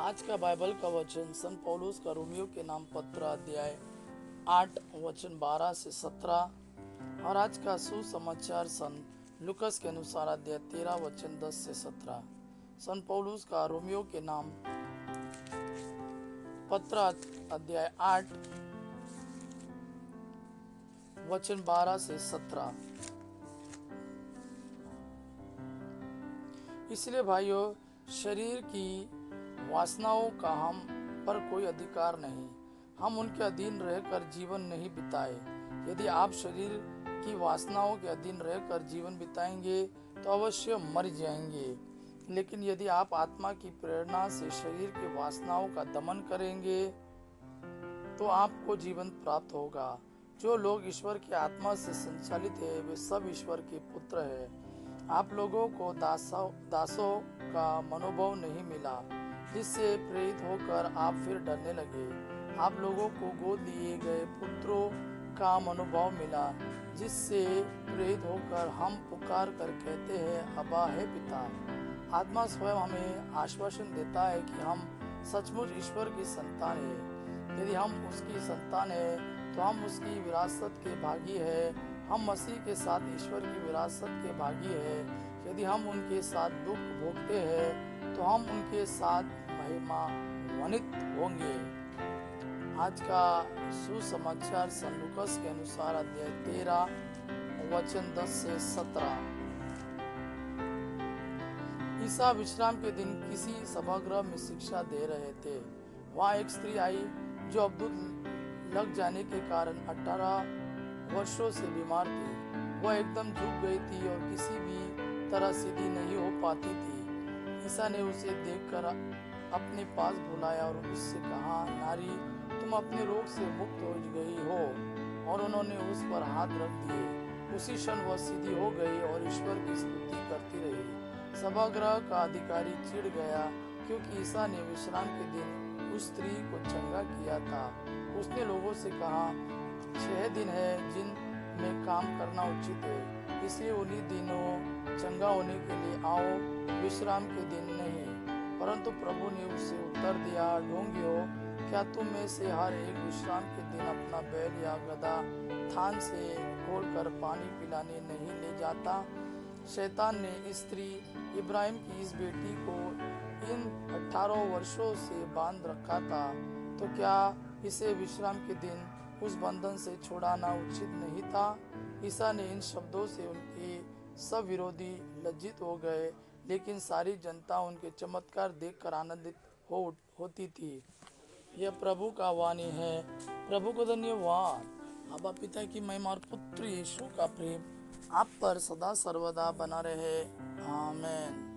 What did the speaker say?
आज का बाइबल का वचन संत पौलुस का रोमियो के नाम पत्र अध्याय 8 वचन 12 से 17 और आज का सुसमाचार संत लुकस के अनुसार अध्याय 13 वचन 10 से 17। संत पौलुस का रोमियो के नाम पत्र अध्याय 8 वचन 12 से 17। इसलिए भाइयों, शरीर की वासनाओं का हम पर कोई अधिकार नहीं, हम उनके अधीन रहकर जीवन नहीं बिताए। यदि आप शरीर की वासनाओं के अधीन रहकर जीवन बिताएंगे तो अवश्य मर जाएंगे, लेकिन यदि आप आत्मा की प्रेरणा से शरीर की वासनाओं का दमन करेंगे तो आपको जीवन प्राप्त होगा। जो लोग ईश्वर की आत्मा से संचालित है वे सब ईश्वर के पुत्र है। आप लोगों को दासों का मनोभाव नहीं मिला जिससे प्रेरित होकर आप फिर डरने लगे। आप लोगों को गोद लिए गए पुत्रों का मनोभाव मिला जिससे प्रेरित होकर हम पुकार कर कहते हैं, अब्बा है पिता। आत्मा स्वयं हमें आश्वासन देता है कि हम सचमुच ईश्वर की संतान है। यदि हम उसकी संतान है तो हम उसकी विरासत के भागी है। हम मसीह के साथ ईश्वर की विरासत के भागी है। यदि हम उनके साथ दुख भोगते हैं तो हम उनके साथ महिमान्वित होंगे। आज का सुसमाचार संत लूकास के अनुसार अध्याय 13 वचन 10 से 17। ईसा विश्राम के दिन किसी सभागृह में शिक्षा दे रहे थे। वहाँ एक स्त्री आई जो अब्दुल लग जाने के कारण 18 वर्षों से बीमार थी। वह एकदम झुक गई थी और किसी भी तरह सीधी नहीं हो पाती थी। ईसा ने उसे देखकर अपने पास बुलाया और उससे कहा, नारी, तुम अपने रोग से मुक्त हो गई हो। और उन्होंने उस पर हाथ रख दिए। उसी क्षण वह सीधी हो गई और ईश्वर की स्तुति करती रही। सभागृह का अधिकारी चिढ़ गया क्योंकि ईसा ने विश्राम के दिन उस स्त्री को चंगा किया था। उसने लोगों से कहा, 6 दिन है जिन में काम करना उचित है, इसलिए उन्हीं दिनों चंगा होने के लिए आओ, विश्राम के दिन नहीं। परंतु प्रभु ने उससे उत्तर दिया, ढोंगियो, क्या तुम में से हर एक विश्राम के दिन अपना बैल या गधा थान से खोलकर पानी पिलाने नहीं ले जाता? शैतान ने इस स्त्री इब्राहिम की इस बेटी को इन 18 वर्षों से बांध रखा था, तो क्या इसे विश्राम के दिन उस बंधन से छुड़ाना उचित नहीं था? ईसा ने इन शब्दों से उनके सब विरोधी लज्जित हो गए, लेकिन सारी जनता उनके चमत्कार देखकर आनंदित होती थी। यह प्रभु का वाणी है। प्रभु को धन्यवाद। अब्बा पिता की महिमा और पुत्र यीशु का प्रेम आप पर सदा सर्वदा बना रहे। आमीन।